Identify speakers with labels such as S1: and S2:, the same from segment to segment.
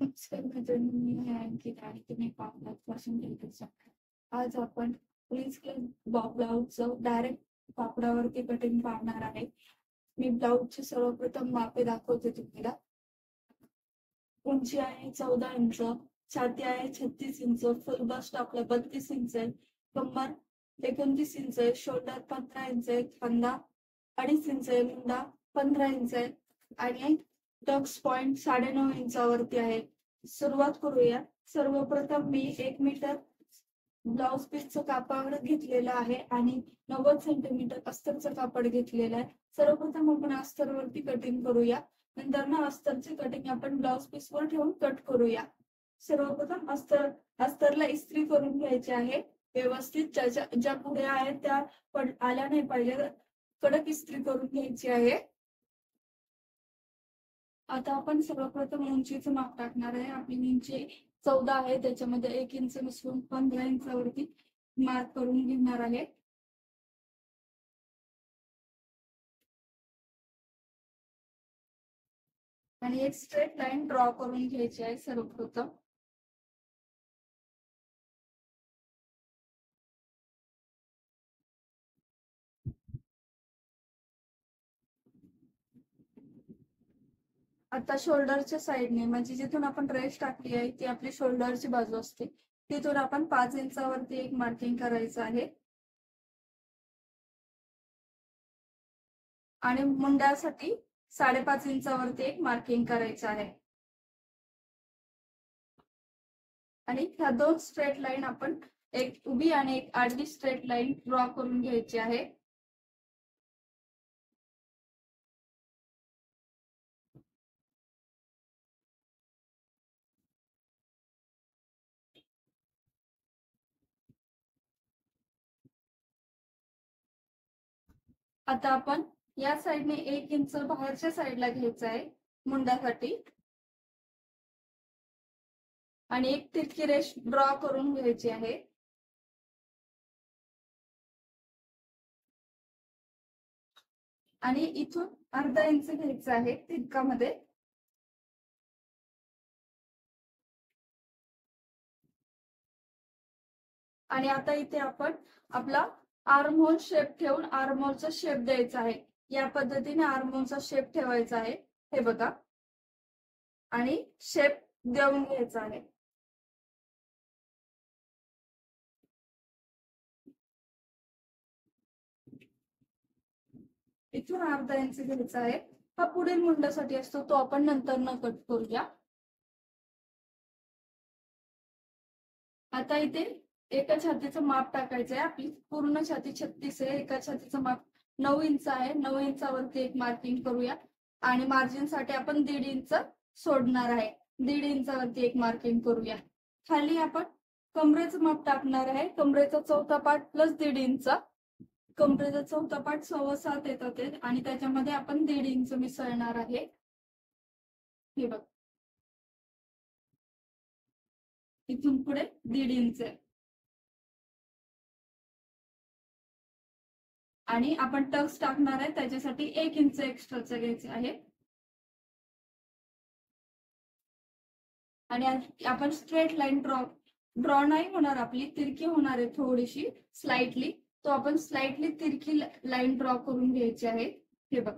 S1: नमस्कार मैत्रिणी, मी आहे अंकिता आणि तुम्ही पाहतात फॅशन टेलरचा. आज आपण प्लीज ब्लाऊजचं डायरेक्ट कापडावरती कटिंग पाहणार आहे. मी ब्लाऊजची सर्वप्रथम मापे दाखवते तुम्हाला. उंची आहे 14 इंच, छाती आहे 36 इंच, फुल बस्ट आपला 32 इंच आहे, कंबर 29 इंच आहे, शोल्डर 15 इंच आहे, खांदा 2.5 इंच आहे, मुंडा 15 इंच आहे आणि टक्स पॉइंट 9.5 इंचावरती आहे. सुरुवात करूया. सर्वप्रथम मी 1 मीटर ब्लाउज पीसचं कापड घेतलेलं आहे आणि 90 सेंटीमीटर अस्तरचं कापड घेतलेलं आहे. सर्वप्रथम आपण अस्तरवरती कटिंग करूया. नंतर ना अस्तरची कटिंग आपण ब्लाउज पीसवर ठेवून कट करूया. सर्वप्रथम अस्तरला इस्त्री करून घ्यायची आहे व्यवस्थित. ज्या पुढे आहेत त्या आल्या नाही पाहिजे, कडक इस्त्री करून घ्यायची आहे. आता आपण सर्वप्रथम उंचीचं माप टाकणार आहे. आपली उंची 14 आहे, त्याच्यामध्ये 1 इंच मिसळून 15 इंचावरती मार्क करून घेणार आहे. आणि एक स्ट्रेट लाईन ड्रॉ करून घ्यायची आहे सर्वप्रथम. आता शोल्डरच्या साईडने, म्हणजे जिथून आपण ड्रेस टाकली आहे ती आपली शोल्डरची बाजू असते, तिथून आपण 5 इंचावरती एक मार्किंग करायचं आहे. आणि मुंड्यासाठी 5.5 इंचावरती एक मार्किंग करायचं आहे. आणि ह्या 2 स्ट्रेट लाईन आपण, एक उभी आणि एक आडवी स्ट्रेट लाईन ड्रॉ करून घ्यायची आहे. आता आपण या साईडने 1 इंच बाहेरच्या साईडला घ्यायचं आहे मुंड्यासाठी आणि एक तिरकी रेष ड्रॉ करून घ्यायची आहे. आणि इथून अर्धा इंच घ्यायचं आहे तिरकामध्ये. आणि आता इथे आपण आपला आर्महोल शेप ठेवून आर्महोलचा शेप द्यायचा आहे. या पद्धतीने आर्महोलचा शेप ठेवायचा आहे, हे बघा. आणि शेप देऊन घ्यायचा आहे. इथून अर्धा इंच घ्यायचा आहे. हा पुढील मुंड्यासाठी असतो, तो आपण नंतर न कट करूया. आता इथे एका छातीचं माप टाकायचं आहे. आपली पूर्ण छाती 36 आहे, एका छातीचं माप 9 इंच आहे. 9 इंचावरती एक मार्किंग करूया. आणि मार्जिन साठी आपण 1.5 इंच सोडणार आहे. 1.5 इंचावरती एक मार्किंग करूया. खाली आपण कमरेचं माप टाकणार आहे. कमरेचा चौथा पार्ट प्लस 1.5 इंच. कमरेचा चौथा पार्ट 7.25 येतात आणि त्याच्यामध्ये आपण 1.5 इंच मिसळणार आहे, हे बघ. इथून पुढे 1.5 इंच आहे. आणि आपण टक्स टाकणार आहे, त्याच्यासाठी 1 इंच एक्स्ट्राचं घ्यायचं आहे. आणि आपण स्ट्रेट लाईन ड्रॉ नाही होणार, आपली तिरकी होणार आहे थोडीशी स्लाइटली. तो आपण स्लाइटली तिरकी लाईन ड्रॉ करून घ्यायची आहे, हे बघ.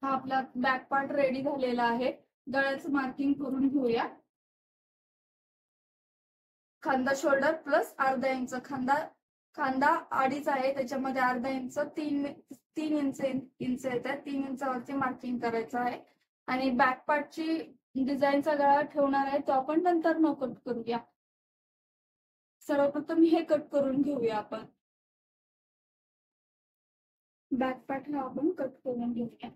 S1: हा आपला बॅक पार्ट रेडी झालेला आहे. गळ्याचं मार्किंग करून घेऊया. खांदा शोल्डर प्लस अर्धा इंच. खांदा 2.5 आहे, त्याच्यामध्ये अर्धा इंच 3 इंच येतात. 3 इंचावरती मार्किंग करायचं आहे. आणि बॅक पार्टची डिझाईनचा गळा ठेवणार आहे, तो आपण नंतर न कट करूया. सर्वप्रथम हे कट करून घेऊया आपण. बॅक पार्ट हा आपण कट करून घेऊया.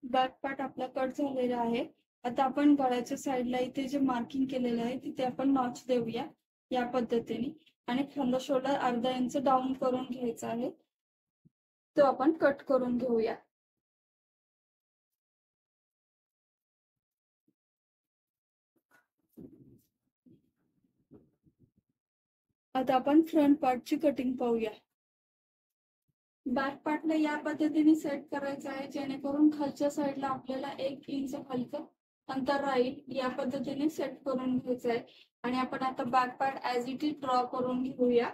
S1: बॅक पार्ट आपला कट झालेला आहे. आता आपण गळ्याच्या साईडला इथे जे मार्किंग केलेलं आहे तिथे आपण नॉच देऊया. या पद्धतीने, आणि खांदा शोल्डर अर्धा इंच डाऊन करून घ्यायचा आहे, तो आपण कट करून घेऊया. आता आपण फ्रंट पार्टची कटिंग पाहूया. बॅक पार्टला या पद्धतीने सेट करायचं आहे, जेणेकरून खालच्या साईडला आपल्याला 1 इंच हलकं अंतर राहील. या पद्धतीने सेट करून घ्यायचं आहे. आणि आपण आता back part as it is draw करून घेऊया.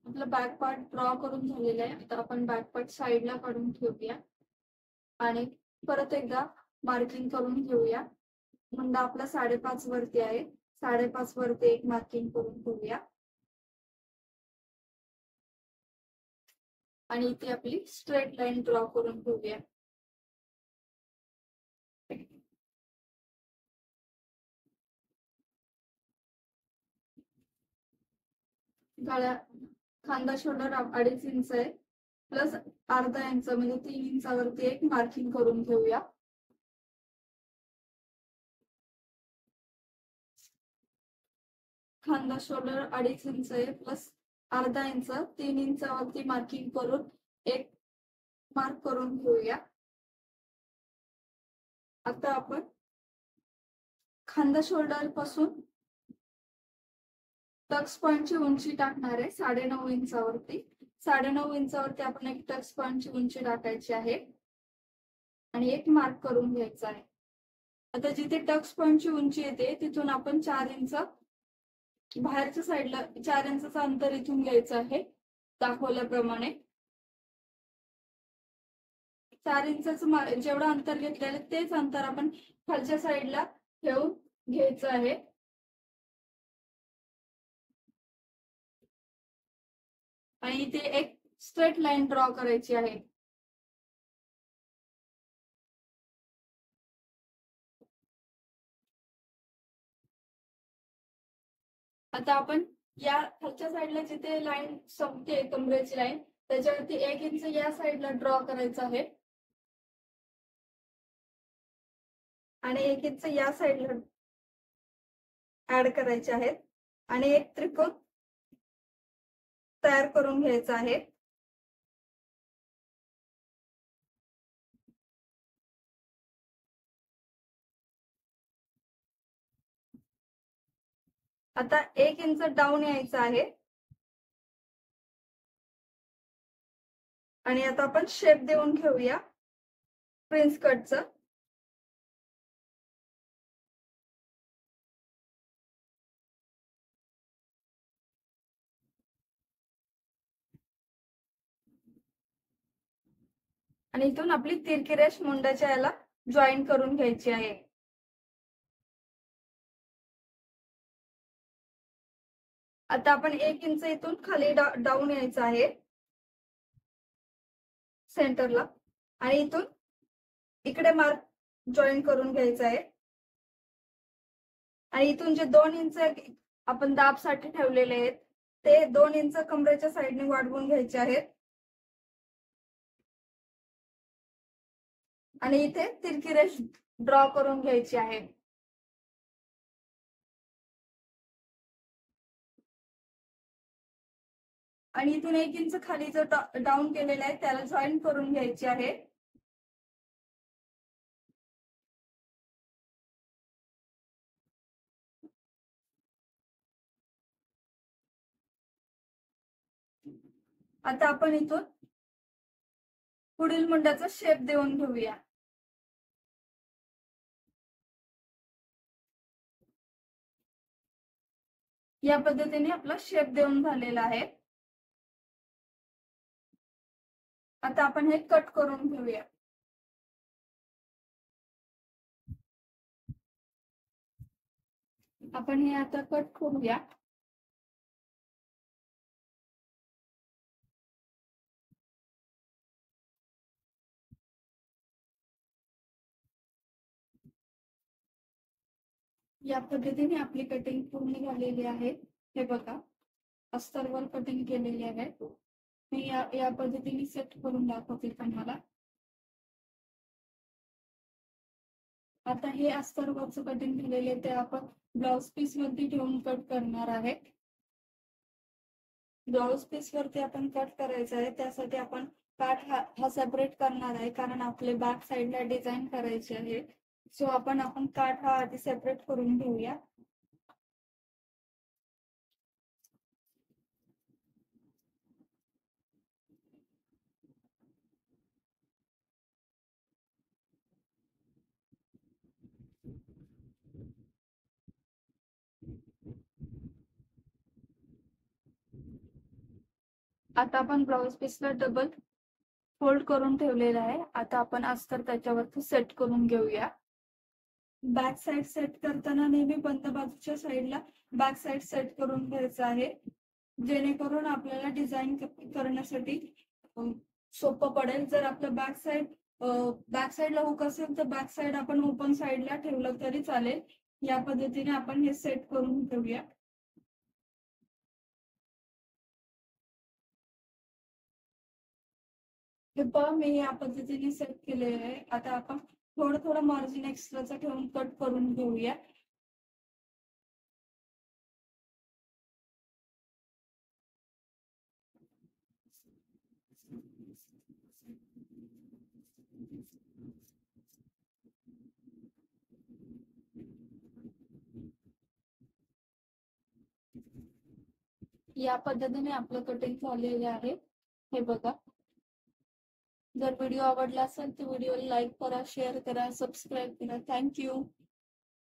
S1: आपलं बॅक पार्ट ड्रॉ करून झालेलं आहे. आता आपण बॅक पार्ट साईडला काढून ठेवूया आणि परत एकदा मार्किंग करून घेऊया. म्हणजे आपला 5.5 वरती आहे, 5.5 वरती एक मार्किंग करून ठेवूया. आणि इथे आपली स्ट्रेट लाईन ड्रॉ करून ठेवूया. गळ्या खांदा शोल्डर 2.5 इंच आहे, प्लस अर्धा इंच म्हणजे 3 इंचावरती एक मार्किंग करून घेऊया. खांदा शोल्डर 2.5 इंच आहे, प्लस अर्धा इंच 3 इंचावरती मार्किंग करून एक मार्क करून घेऊया. आता आपण खांदा शोल्डर पासून टक्स पॉइंटची उंची टाकणार आहे 9.5 इंचावरती. 9.5 इंचावरती आपण एक टक्स पॉइंटची उंची टाकायची आहे आणि एक मार्क करून घ्यायचा आहे. आता जिथे टक्स पॉइंटची उंची येते तिथून आपण 4 इंच बाहेरच्या साईडला 4 इंचाचं अंतर इथून घ्यायचं आहे, दाखवल्याप्रमाणे. 4 इंचाचं जेवढं अंतर घेतलेलं तेच अंतर आपण खालच्या साईडला ठेवून घ्यायचं आहे. आणि इथे एक स्ट्रेट लाईन ड्रॉ करायची आहे. आता आपण या खालच्या साईडला जिथे लाईन संपते कमरेची लाईन, त्याच्यावरती 1 इंच या साईडला ड्रॉ करायचं आहे आणि 1 इंच या साईडला ऍड करायचे आहेत आणि एक त्रिकोण तयार करून घ्यायचा आहे. आता 1 इंच डाऊन यायचं आहे आणि आता आपण शेप देऊन घेऊया प्रिन्स कटचं. आणि इथून आपली तिरकी रेष मुंडाच्या याला जॉईन करून घ्यायची आहे. आता आपण 1 इंच इथून खाली डाऊन यायचं आहे सेंटरला आणि इथून इकडे मार्क जॉईन करून घ्यायचा आहे. आणि इथून जे 2 इंच आपण दाबसाठी ठेवलेले आहेत ते 2 इंच कमरेच्या साईडने वाढवून घ्यायचे आहेत आणि इथे तिरकी रेष ड्रॉ करून घ्यायची आहे. आणि इथून 1 इंच खाली जो डाऊन केलेला आहे त्याला जॉईन करून घ्यायची आहे. आता आपण इथून पुढील मुंड्याचा शेप देऊन घेऊया. या पद्धतीने आपला शेप देऊन झालेला आहे. आता आपण हे कट करून घेऊया. आपण हे आता कट करूया. या पद्धतीने आपली कटिंग पूर्ण झालेली आहे. हे बघा, अस्तरवर कटिंग केलेली आहे. मी या पद्धतीने सेट करून दाखवते तुम्हाला. आता हे अस्तरवरचं कटिंग केलेले ते आपण ब्लाउज पीस वरती ठेवून कट करणार आहे. ब्लाउज पीस वरती आपण कट करायचं आहे, त्यासाठी आपण काठ हा सेपरेट करणार आहे, कारण आपले बॅक साईडला डिझाईन करायची आहे. सो आपण काठ हा आधी सेपरेट करून घेऊया. आता आपण ब्लाउज पीसला डबल फोल्ड करून ठेवलेला आहे. आता आपण अस्तर त्याच्यावरती सेट करून घेऊया. बॅक साईड सेट करताना नेहमी बंद बाजूच्या साईडला बॅक साईड सेट करून घ्यायचं आहे, जेणेकरून आपल्याला डिझाईन करण्यासाठी सोपं पडेल. जर आपलं बॅक साईडला हुक असेल तर बॅक साईड आपण ओपन साईडला ठेवलं तरी चालेल. या पद्धतीने आपण हे सेट करून घेऊया. हे पहा मी या पद्धतीने सेट केलेलं आहे. आता आपण थोडं थोडं मार्जिन एक्स्ट्राचं ठेवून कट करून घेऊया. या पद्धतीने आपलं कटिंग झालेले आहे. हे बघा. जर व्हिडिओ आवडला असेल तर व्हिडिओला लाईक करा, शेअर करा, सबस्क्राईब करा. थँक्यू.